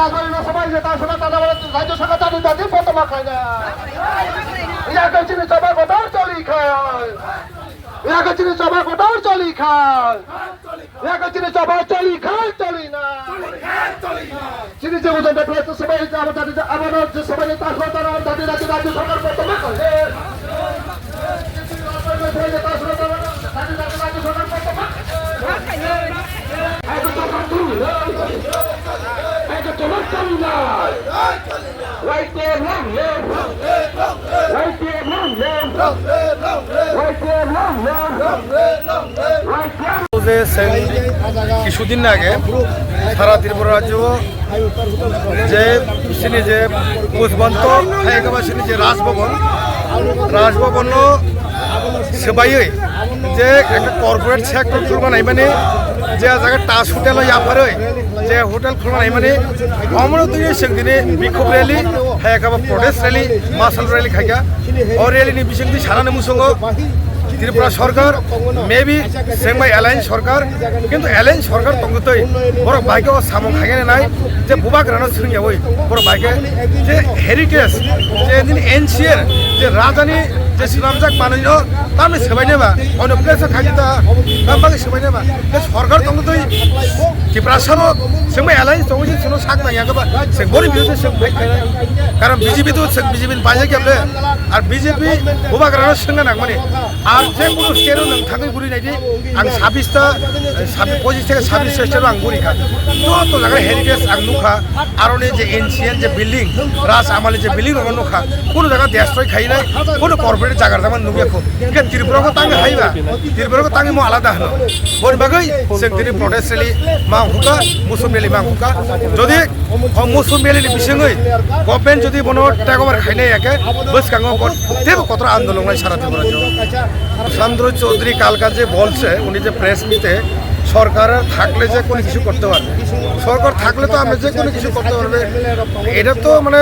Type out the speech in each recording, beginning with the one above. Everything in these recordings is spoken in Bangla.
রাজবাড়ির সবাই যেটা শোনা তারা বলে রাজ্য সরকার তাদের দাদি প্রথমা খায় না ইয়াকে চিনি চাপা গোটাও চলি খায় ইয়াকে চিনি চাপা গোটাও চলি খায় ইয়াকে চিনি চাপা চলি খায় চলি না চিনি যে ওজন দেখলে তো সবাই আমার যে সবাই তার তারা দাদি দাদি রাজ্য সরকার প্রথমা খায় Right there, long live. Right there, long live. Right there, long live. Right there. কিছুদিন আগে সারা ত্রিপুরা রাজ্য যে যে মুসবন্ত হাইগাবাসীনি যে রাজভবন সেবাই যে একটা কর্পোরেট সেক্টর খুলবানাই মানে যে জায়গা টাচ হোটেল ইয়াফারে যে হোটেল খুলবানাই মানে অমরত সেদিনে বিক্ষোভ র্যালি হাইগাবা প্রটেস্ট র্যালি মার্শাল র্যালি খাইগা ও র্যালিনি বিসংদি সারানি মুসঙ্গ ত্রিপুরা সরকার মেবি সেংমাই এলায়েন্স সরকার কিন্তু এলায়েন্স সরকার তঙ্গতই বড় বাইকে ও সামং খাইনে নাই যে বুবাক রানো সিংয়া ওই বড় বাইকে যে হেরিটেজ যে দিন এনসিএর যে রাজধানী যে শ্রীরামজাক বানাইনো তার সেবাই নেবা অন্য প্লেসে খাইতা তারপরে সেবাই নেবা সরকার তঙ্গতই ত্রিপুরা সরকার সেংমাই এলায়েন্স তঙ্গছি শুনো সাক নাইয়াগবা সে গরিব বিরোধী সে কারণ বিজেপি তো বিজেপি বাজে কেবলে আর বিজেপি বুবাক রানো সিংয়া নাগমানে আর যে কোনো স্টেটও नोंथाङै गुरि नायदि आं 25 থেকে 26 स्टेटआव आं गुरि खा तो जागा हेरिटेज आं नुखा आरनि जे एनसिएन जे बिल्डिं राज आमालि जे बिल्डिं दङ नुखा कोनो जागा देस्ट्रय खाइनाय कोनो कर्पोरेट जागा जामान नुबियाखौ के त्रिपुराखौ ताङै हाइबा त्रिपुराखौ ताङै म आलादा हनो बोर बागै जों दिनै प्रटेस्ट रेली मा हुका मुसुम रेली मा हुका যদি मुसुम रेली बिसङै गभर्नमेन्ट যদি बनो टेक ओभार खाइनाय एके बसकाङो जेबो कतरा आन्दोलन নাই সারা ত্রিপুরা সুশান্ত চৌধুরী কালকা যে বলছে উনি যে প্রেস মিটে সরকার থাকলে যে কোনো কিছু করতে পারবে সরকার থাকলে তো আমরা যে কোনো কিছু করতে পারবে এটা তো মানে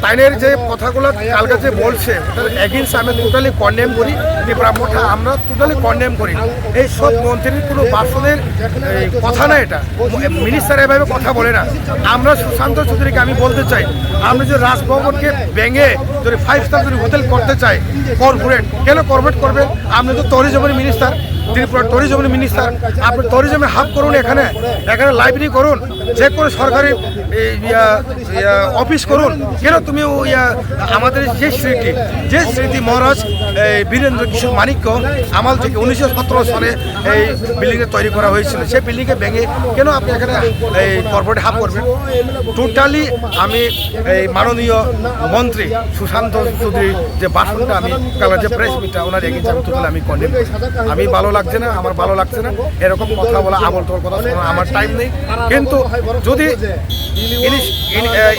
তাইনের যে কথাগুলো কালকা যে বলছে ওটার এগেইনস্ট আমি টোটালি কন্ডেম করি ত্রিপুরা মোটা আমরা টোটালি কন্ডেম করি এই সব মন্ত্রীর কোনো বাসনের কথা না এটা মিনিস্টার এভাবে কথা বলে না আমরা সুশান্ত চৌধুরীকে আমি বলতে চাই আমরা যে রাজভবনকে ভেঙে যদি 5 স্টার যদি হোটেল করতে চাই কর্পোরেট কেন কর্পোরেট করবে আপনি তো ট্যুরিজমের মিনিস্টার ত্রিপুরা ট্যুরিজমের মিনিস্টার আপনি ট্যুরিজমে হাব করুন এখানে লাইব্রেরি করুন যে কোনো সরকারি অফিস করুন কেন তুমি আমাদের যে স্মৃতি মহারাজ বীরেন্দ্র কিশোর মানিক্য আমাল থেকে 1917 সালে এই বিল্ডিংয়ে তৈরি করা হয়েছিল সেই বিল্ডিংকে ভেঙে কেন আপনি এখানে এই কর্পোরেট হাব করবেন টোটালি আমি এই মাননীয় মন্ত্রী সুশান্ত চৌধুরী যে ভাষণটা আমি কাল যে প্রেস মিটটা ওনার এগেইনস্ট আমি টোটালি আমি কন্ডেম আমি ভালো লাগছে না আমার ভালো লাগছে না এরকম কথা বলা আবল তোর কথা শোনা আমার টাইম নেই কিন্তু যদি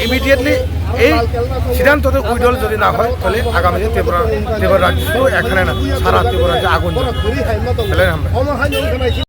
ইমিডিয়েটলি এই সিদ্ধান্তটা উইডল যদি না হয় তাহলে আগামী ত্রিপুরা রাজ্য এখানে না সারা ত্রিপুরা রাজ্যে আগুন জ্বলবে